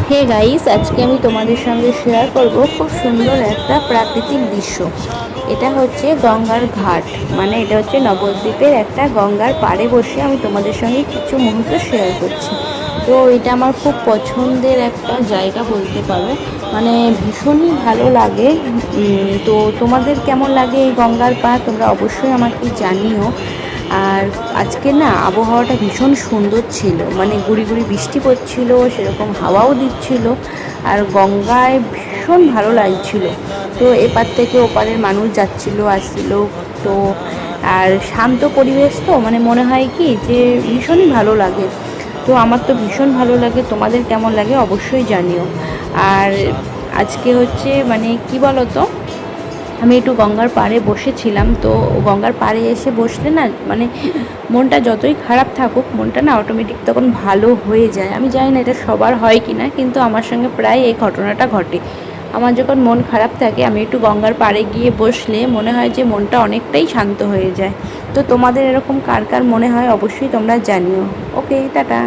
Hey guys, আজকে আমি তোমাদের সঙ্গে শেয়ার করব খুব সুন্দর একটা প্রাকৃতিক দৃশ্য। এটা হচ্ছে গঙ্গার ঘাট, মানে এটা হচ্ছে নবদ্বীপের একটা গঙ্গার পাড়ে বসে আমি তোমাদের সঙ্গে কিছু মুহূর্ত শেয়ার করছি। তো এটা আমার খুব পছন্দের একটা জায়গা বলতে পারো, মানে ভীষণই ভালো লাগে। তো তোমাদের কেমন লাগে এই গঙ্গার পাড় তোমরা অবশ্যই আমাকে জানিও। আর আজকে না আবহাওয়াটা ভীষণ সুন্দর ছিল, মানে গুড়ি গুড়ি বৃষ্টি পড়ছিল, সেরকম হাওয়াও দিচ্ছিল, আর গঙ্গায় ভীষণ ভালো লাগছিল। তো এপার থেকে ওপারের মানুষ যাচ্ছিল আসছিল। তো আর শান্ত পরিবেশ, তো মানে মনে হয় কি যে ভীষণই ভালো লাগে। তো আমার তো ভীষণ ভালো লাগে, তোমাদের কেমন লাগে অবশ্যই জানিও। আর আজকে হচ্ছে মানে কি বলো তো, আমি একটু গঙ্গার পাড়ে বসেছিলাম। তো গঙ্গার পাড়ে এসে বসলে না, মানে মনটা যতই খারাপ থাকুক, মনটা না অটোমেটিক তখন ভালো হয়ে যায়। আমি জানি না এটা সবার হয় কি না, কিন্তু আমার সঙ্গে প্রায় এই ঘটনাটা ঘটে। আমার যখন মন খারাপ থাকে, আমি একটু গঙ্গার পাড়ে গিয়ে বসলে মনে হয় যে মনটা অনেকটাই শান্ত হয়ে যায়। তো তোমাদের এরকম কার কার মনে হয় অবশ্যই তোমরা জানিও। ওকে, টাটা।